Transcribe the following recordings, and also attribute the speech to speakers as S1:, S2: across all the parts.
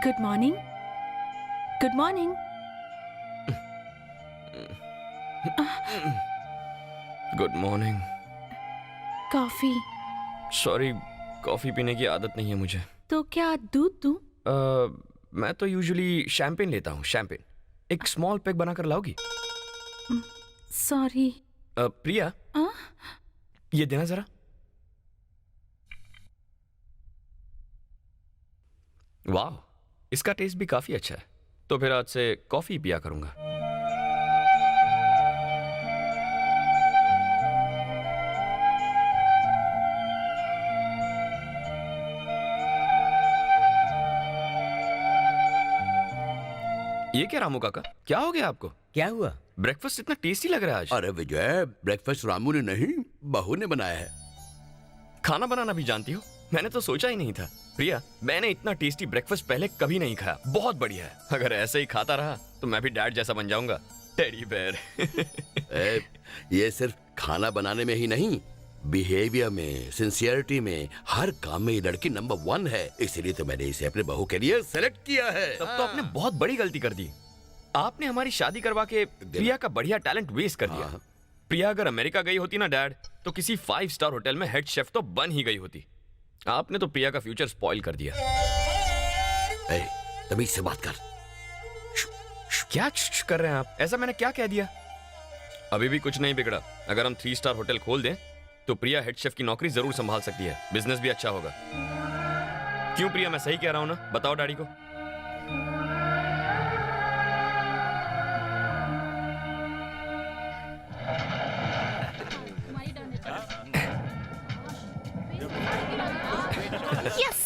S1: Good morning. Good morning.
S2: Good morning.
S1: Coffee?
S2: Sorry, coffee पीने की आदत नहीं है मुझे।
S1: तो क्या दूध दूं?
S2: मैं तो यूजुअली शैम्पेन लेता हूँ। शैम्पेन एक स्मॉल पैक बनाकर लाओगी?
S1: सॉरी।
S2: प्रिया, ये देना जरा। वाह, इसका टेस्ट भी काफी अच्छा है। तो फिर आज से कॉफी पिया करूंगा। ये क्या रामू काका, क्या हो गया आपको?
S3: क्या हुआ?
S2: ब्रेकफास्ट इतना टेस्टी लग रहा है आज।
S4: अरे विजय, ब्रेकफास्ट रामू ने नहीं, बहू ने बनाया है।
S2: खाना बनाना भी जानती हो? मैंने तो सोचा ही नहीं था। प्रिया, मैंने इतना टेस्टी ब्रेकफास्ट पहले कभी नहीं खाया। बहुत बढ़िया है। अगर ऐसे ही खाता रहा तो मैं भी डैड जैसा बन जाऊंगा। Teddy bear.
S4: ये सिर्फ खाना बनाने में ही नहीं, बिहेवियर में, सिंसियरिटी में, हर काम में ये लड़की नंबर 1 है। इसीलिए तो मैंने इसे अपने बहू के लिए सेलेक्ट किया है।
S2: तब तो आपने बहुत बड़ी गलती कर दी। आपने हमारी शादी करवा के प्रिया का बढ़िया टैलेंट वेस्ट कर दिया। प्रिया अगर अमेरिका गई होती ना डैड, तो किसी 5 स्टार होटल में हेड शेफ तो बन ही गई होती। आपने तो प्रिया का फ्यूचर स्पॉइल कर दिया।
S4: तमीज से बात कर।
S2: क्या कर रहे हैं आप? ऐसा मैंने क्या कह दिया? अभी भी कुछ नहीं बिगड़ा। अगर हम 3 स्टार होटल खोल दें तो प्रिया हेड शेफ की नौकरी जरूर संभाल सकती है। बिजनेस भी अच्छा होगा। क्यों प्रिया, मैं सही कह रहा हूं ना? बताओ डैडी को।
S1: यस।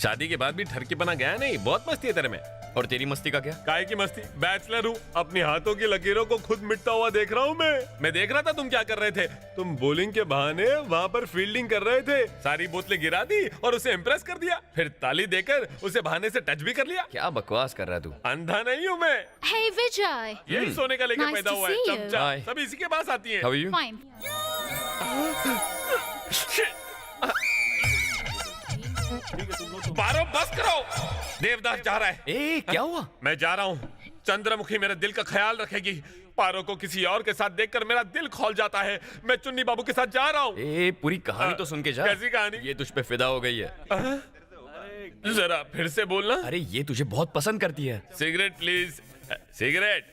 S5: शादी के बाद भी ठरकीपना गया नहीं। बहुत मस्ती है तेरे में।
S2: और तेरी मस्ती का क्या?
S5: काहे की मस्ती? बैचलर हूँ, अपनी हाथों की लकीरों को खुद मिटता हुआ देख रहा हूँ। मैं देख रहा था तुम क्या कर रहे थे। तुम बॉलिंग के बहाने वहाँ पर फील्डिंग कर रहे थे। सारी बोतलें गिरा दी और उसे इम्प्रेस कर दिया। फिर ताली देकर उसे बहाने से टच भी कर लिया।
S2: क्या बकवास कर रहा है तू?
S5: अंधा नहीं हूँ मैं।
S1: हे विजय।
S5: यही सोने का लेकर
S1: Nice
S5: पैदा
S1: to
S5: हुआ है।
S1: see you.
S5: चमचा
S2: Hi.
S5: सब इसी के पास आती है।
S2: How are you?
S1: फाइन।
S5: बारो बस करो। देवदास जा रहा है।
S2: ए, क्या हुआ?
S5: मैं जा रहा हूँ। चंद्रमुखी मेरे दिल का ख्याल रखेगी। पारो को किसी और के साथ देखकर मेरा दिल खौल जाता है। मैं चुन्नी बाबू के साथ जा रहा हूँ।
S2: ए, पूरी कहानी तो सुन के जा।
S5: कैसी कहानी?
S2: ये तुझ पे फिदा हो गई है।
S5: जरा फिर से बोलना।
S2: अरे ये तुझे बहुत पसंद करती है।
S5: Cigarette please. Cigarette.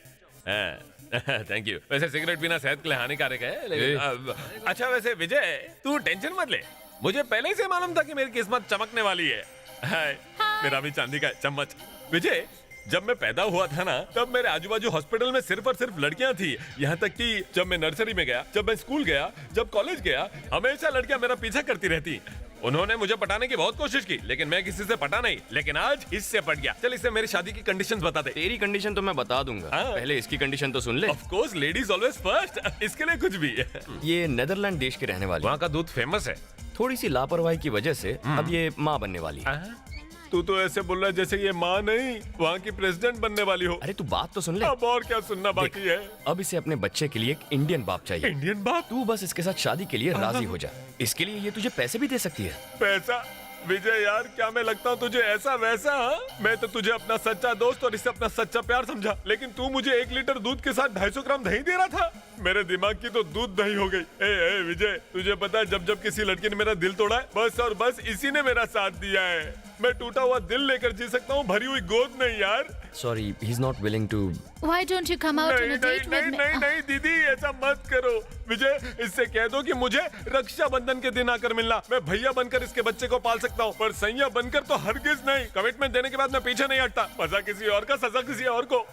S5: Thank you. वैसे सिगरेट पीना सेहत के लिए हानिकारक है, लेकिन अच्छा वैसे विजय तू टेंशन मत ले। मुझे पहले से मालूम था कि मेरी किस्मत चमकने वाली है। हाय, मेरा भी चांदी का चम्मच। विजय, जब मैं पैदा हुआ था ना, तब मेरे आजू बाजू हॉस्पिटल में सिर्फ और सिर्फ लड़कियां थी। यहाँ तक कि जब मैं नर्सरी में गया, जब मैं स्कूल गया, जब कॉलेज गया, हमेशा लड़कियां मेरा पीछा करती रहती। उन्होंने मुझे पटाने की बहुत कोशिश की, लेकिन मैं किसी से पटा नहीं। लेकिन आज इससे पट गया। चल इसे मेरी शादी की कंडीशंस बता दे।
S2: तेरी कंडीशन तो मैं बता दूंगा।
S5: हाँ।
S2: पहले इसकी कंडीशन तो सुन ले।
S5: Of course, ladies always first. इसके लिए कुछ भी।
S2: ये नेदरलैंड देश के रहने वाली।
S5: वहाँ का दूध फेमस है।
S2: थोड़ी सी लापरवाही की वजह से अब ये माँ बनने वाली है।
S5: तू तो ऐसे बोल रहा है जैसे ये माँ नहीं, वहाँ की प्रेसिडेंट बनने वाली हो।
S2: अरे तू बात तो सुन ले।
S5: अब और क्या सुनना बाकी है?
S2: अब इसे अपने बच्चे के लिए एक इंडियन बाप चाहिए।
S5: इंडियन बाप?
S2: तू बस इसके साथ शादी के लिए राजी हो जा। इसके लिए ये तुझे पैसे भी दे सकती है।
S5: पैसा? विजय यार, क्या मैं लगता हूँ तुझे ऐसा वैसा? मैं तो तुझे अपना सच्चा दोस्त और इससे अपना सच्चा प्यार समझा, लेकिन तू मुझे 1 लीटर दूध के साथ 250 ग्राम दही दे रहा था। मेरे दिमाग की तो दूध दही हो गई। ए विजय, तुझे पता है जब जब किसी लड़की ने मेरा दिल तोड़ा है, बस और बस इसी ने मेरा साथ दिया है। मैं टूटा हुआ दिल लेकर जी सकता हूँ, भरी हुई गोद नहीं यार।
S2: Sorry, he is not willing to.
S1: Why don't you come out on
S5: नहीं
S1: a date
S5: नहीं
S1: with me?
S5: नहीं नहीं दीदी, ऐसा मत करो। विजय, इससे कह दो कि मुझे रक्षाबंधन के दिन आकर मिलना। मैं भैया बनकर इसके बच्चे को पाल सकता हूँ, पर सैया बनकर तो हरगिज नहीं। कमिटमेंट देने के बाद मैं पीछे नहीं हटता। मजा किसी और का, सजा किसी और को।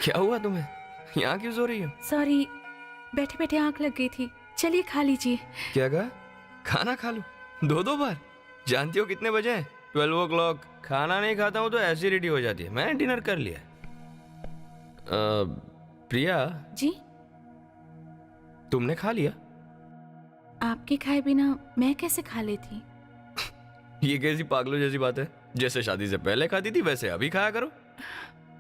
S2: क्या हुआ तुम्हें? यहाँ क्यों सो रही हो?
S1: सॉरी, बैठे बैठे आंख लग गई थी। चलिए खा लीजिए।
S2: क्या कहा? खाना खा लूं? 2-2 बार? जानती हो कितने बजे हैं? 12 o'clock। खाना नहीं खाता हूँ तो एसिडिटी हो जाती है। मैंने डिनर कर लिया। प्रिया,
S1: जी?
S2: तुमने खा लिया?
S1: आपके खाए बिना मैं कैसे खा लेती?
S2: ये कैसी पागलों जैसी बात है? जैसे शादी से पहले खाती थी वैसे अभी खाया करो।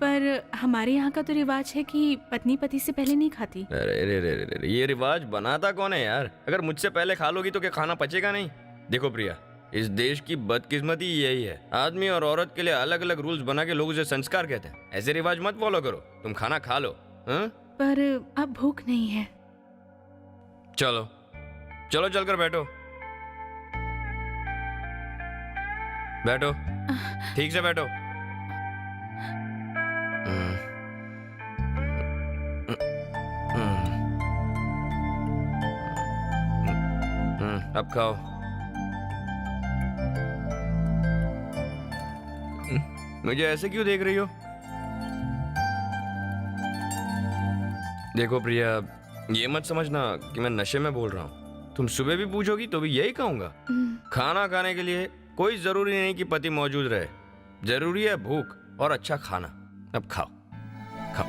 S1: पर हमारे यहाँ का तो रिवाज है कि पत्नी पति से पहले नहीं खाती।
S2: अरे रे रे रे रे, ये रिवाज बनाता कौन है यार? अगर मुझसे पहले खा लोगी तो क्या खाना पचेगा नहीं? देखो प्रिया, इस देश की बदकिस्मती यही है, आदमी और औरत के लिए अलग अलग रूल्स बना के लोग उसे संस्कार कहते हैं। ऐसे रिवाज मत फॉलो करो, तुम खाना खा लो। हाँ?
S1: पर अब भूख नहीं है।
S2: चलो चलो चलकर बैठो, बैठो, ठीक से बैठो। अब खाओ। मुझे ऐसे क्यों देख रही हो? देखो प्रिया, ये मत समझना कि मैं नशे में बोल रहा हूँ। तुम सुबह भी पूछोगी तो भी यही कहूंगा। खाना खाने के लिए कोई जरूरी नहीं कि पति मौजूद रहे, जरूरी है भूख और अच्छा खाना। अब खाओ खाओ।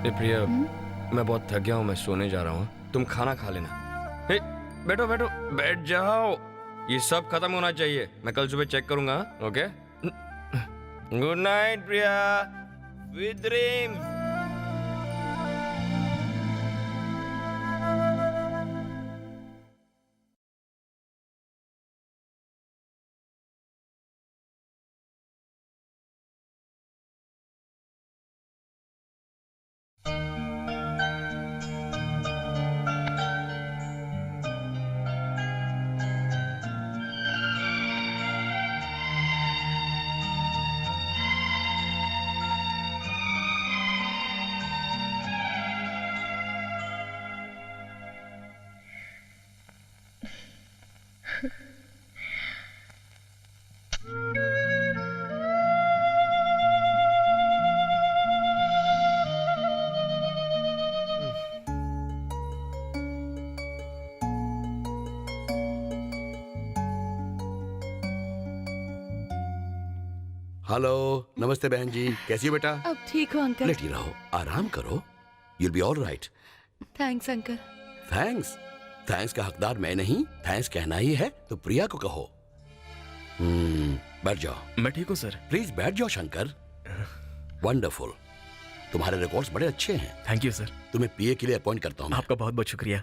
S2: प्रिया, मैं बहुत थक गया हूँ, मैं सोने जा रहा हूँ, तुम खाना खा लेना। हे, बैठो बैठो, बैठ जाओ। ये सब खत्म होना चाहिए, मैं कल सुबह चेक करूंगा। ओके, गुड नाइट प्रिया, स्वीट ड्रीम्स।
S4: हेलो, नमस्ते बहन जी, कैसी हो बेटा?
S1: अब ठीक हो अंकल?
S4: लेटी रहो, आराम करो, you'll be all right।
S1: Thanks uncle.
S4: Thanks? Thanks का हकदार मैं नहीं, थैंक्स कहना ही है तो प्रिया को कहो। बैठ जाओ।
S3: मैं ठीक हूँ सर।
S4: प्लीज बैठ जाओ शंकर। वंडरफुल, तुम्हारे रिकॉर्ड्स बड़े अच्छे हैं।
S3: Thank you sir.
S4: तुम्हें पीए के लिए अपॉइंट करता हूँ मैं।
S3: आपका बहुत बहुत शुक्रिया।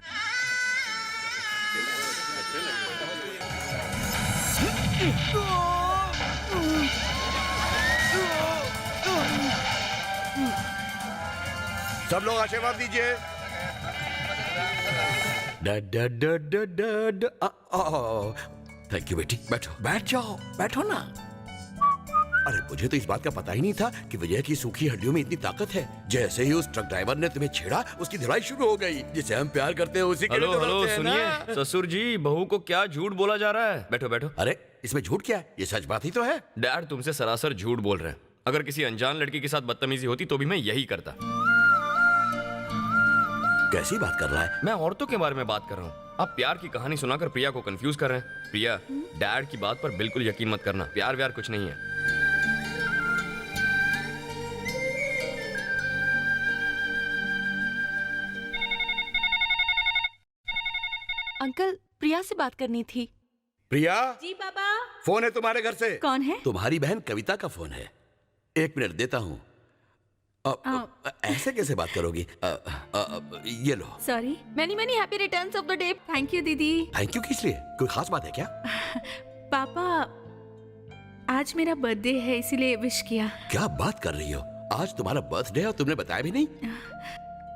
S4: सब लोग आशीर्वाद दीजिए। थैंक यू बेटी, बैठो, बैठ जाओ, बैठो ना। अरे मुझे तो इस बात का पता ही नहीं था कि विजय की सूखी हड्डियों में इतनी ताकत है। जैसे ही उस ट्रक ड्राइवर ने तुम्हें छेड़ा, उसकी धुलाई शुरू हो गई। जिसे हम प्यार करते हैं उसी के लिए
S2: हेलो
S4: तो
S2: हेलो,
S4: लड़ते हैं ना।
S2: सुनिए ससुर जी, बहू को क्या झूठ बोला जा रहा है? बैठो बैठो।
S4: अरे इसमें झूठ क्या है? ये सच बात ही तो है।
S2: डैड तुमसे सरासर झूठ बोल रहे हैं। अगर किसी अनजान लड़की के साथ बदतमीजी होती तो भी मैं यही करता।
S4: कैसी बात कर रहा है?
S2: मैं औरतों के बारे में बात कर रहा हूँ। आप प्यार की कहानी सुनाकर प्रिया को कंफ्यूज कर रहे हैं। प्रिया, डैड की बात पर बिल्कुल यकीन मत करना। प्यार व्यार कुछ नहीं है।
S6: अंकल, प्रिया से बात करनी थी।
S4: प्रिया,
S1: जी पापा।
S4: फोन है तुम्हारे घर से।
S1: कौन है?
S4: तुम्हारी बहन कविता का फोन है। एक मिनट देता हूँ। ऐसे कैसे बात करोगी? ये लो।
S1: Sorry.
S6: Many many happy returns of the day.
S1: Thank you दीदी।
S4: थैंक यू किस लिए? कोई खास बात है क्या?
S1: पापा, आज मेरा बर्थडे है इसीलिए विश किया।
S4: क्या बात कर रही हो? आज तुम्हारा बर्थडे है और तुमने बताया भी नहीं?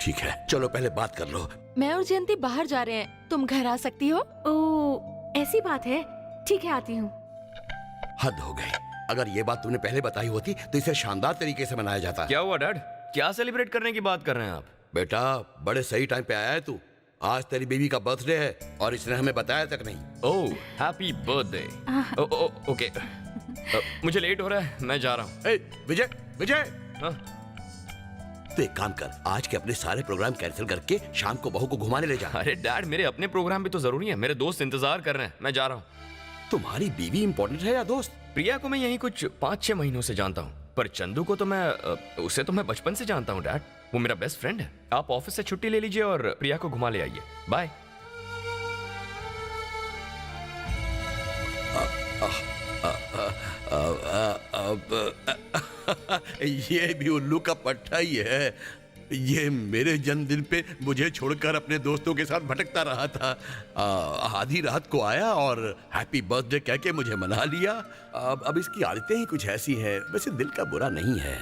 S4: ठीक है, चलो पहले बात कर लो।
S6: मैं और जयंती बाहर जा रहे हैं, तुम घर आ सकती हो?
S1: ओ, ऐसी बात है। ठीक है, आती हूँ।
S4: हद हो गई। अगर ये बात तुमने पहले बताई होती तो इसे शानदार तरीके से मनाया जाता।
S2: क्या हुआ डैड? क्या सेलिब्रेट करने की बात कर रहे हैं आप?
S4: बेटा, बड़े सही टाइम पे आया है तू। आज तेरी बीवी का बर्थडे है और इसने हमें बताया तक नहीं।
S2: ओह, हैप्पी बर्थडे। ओके, मुझे लेट हो रहा है, मैं जा रहा हूँ।
S4: विजय, विजय,
S2: हाँ?
S4: तो एक काम कर, आज के अपने सारे प्रोग्राम कैंसिल करके शाम को बहू को घुमाने ले जा।
S2: अरे डैड, मेरे अपने प्रोग्राम भी तो जरूरी है। मेरे दोस्त इंतजार कर रहे हैं, मैं जा रहा हूँ।
S4: तुम्हारी बीवी इंपॉर्टेंट है या दोस्त?
S2: प्रिया को मैं यहीं कुछ 5-6 महीनों से जानता हूँ। पर चंदू को तो उसे तो मैं बचपन से जानता हूँ डैड। वो मेरा बेस्ट फ्रेंड है। आप ऑफिस से छुट्टी ले लीजिए और प्रिया को घुमा ले आइए। बाय।
S4: ये भी उल्लू का पट्टा ही है। ये मेरे जन्मदिन पे मुझे छोड़कर अपने दोस्तों के साथ भटकता रहा था। आधी रात को आया और हैप्पी बर्थडे कह के मुझे मना लिया। अब इसकी आदतें ही कुछ ऐसी हैं। वैसे दिल का बुरा नहीं है।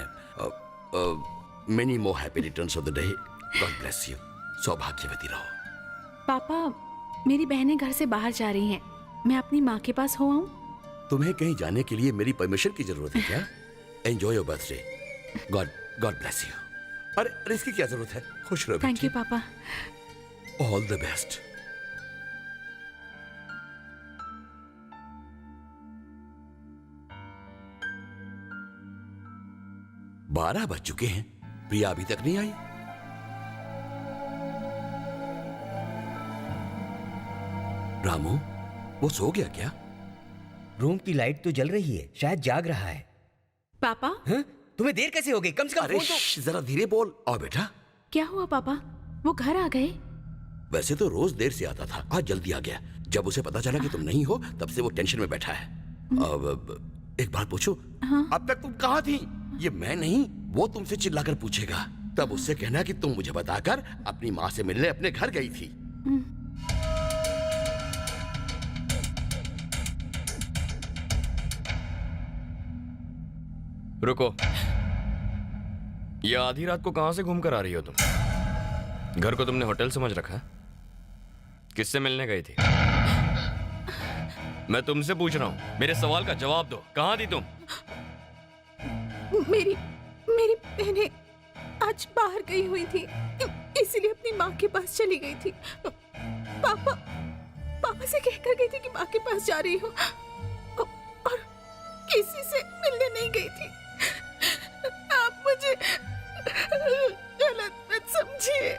S4: Many more happy returns of the day. God bless you. सौभाग्यवती रहो।
S1: पापा, मेरी बहनें घर से बाहर जा रही हैं। मैं अपनी माँ के पास हो आऊं?
S4: तुम्हें कहीं जाने के लिए मेरी परमिशन की जरूरत है क्या? Enjoy your birthday. God bless you. अरे इसकी क्या जरूरत है? खुश रहो।
S1: थैंक यू पापा।
S4: All the best. बारह बज चुके हैं, प्रिया अभी तक नहीं आई। रामू, वो सो गया क्या?
S3: रूम की लाइट तो जल रही है, शायद जाग रहा है।
S1: पापा,
S3: हाँ? तुम्हें देर कैसे हो गई? कम से कम
S4: अरे
S3: फोन तो।
S4: जरा धीरे बोल। आओ बेटा।
S1: क्या हुआ पापा? वो घर आ गए?
S4: वैसे तो रोज देर से आता था, आज जल्दी आ गया। जब उसे पता चला कि तुम नहीं हो, तब से वो टेंशन में बैठा है। अब एक बात पूछूं?
S1: हाँ?
S4: अब तक तुम कहाँ थी? ये मैं नहीं, वो तुमसे चिल्लाकर पूछेगा। तब उससे कहना कि तुम मुझे बताकर अपनी माँ से मिलने अपने घर गई थी।
S2: रुको, ये आधी रात को कहां से घूम कर आ रही हो तुम? घर को तुमने होटल समझ रखा है? किससे मिलने गई थी? मैं तुमसे पूछ रहा हूं, मेरे सवाल का जवाब दो। कहां थी तुम?
S1: मेरी बहनें आज बाहर गई हुई थी, इसीलिए अपनी माँ के पास चली गई थी। पापा से कहकर गई थी कि माँ के पास जा रही हूँ और किसी से मिलने नहीं गई थी। आप मुझे गलत मत समझिए।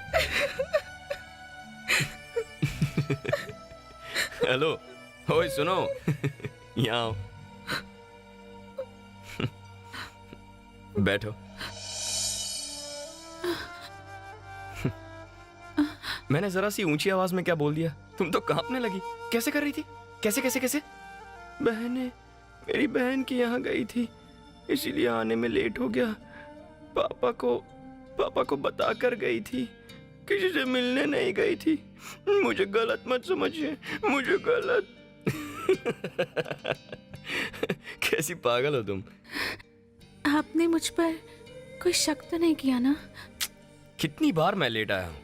S2: हेलो, ओए सुनो, यहाँ आओ। बैठो। मैंने जरा सी ऊंची आवाज में क्या बोल दिया? तुम तो कांपने लगी। कैसे कर रही थी? कैसे? बहने, मेरी बहन की यहाँ गई थी, इसीलिए आने में लेट हो गया। पापा को बता कर गई थी, किसी से मिलने नहीं गई थी। मुझे गलत मत समझिए, मुझे गलत। कैसी पागल हो तुम?
S1: आपने मुझ पर कोई शक तो नहीं किया ना?
S2: कितनी बार मैं लेट आया हूँ,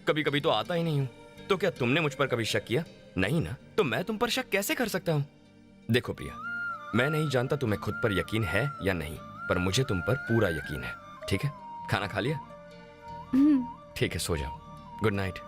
S2: कभी कभी तो आता ही नहीं हूँ। तो क्या तुमने मुझ पर कभी शक किया? नहीं ना, तो मैं तुम पर शक कैसे कर सकता हूँ? देखो प्रिया, मैं नहीं जानता तुम्हें खुद पर यकीन है या नहीं, पर मुझे तुम पर पूरा यकीन है। ठीक है? खाना खा लिया? ठीक है, सो जाओ। Good night.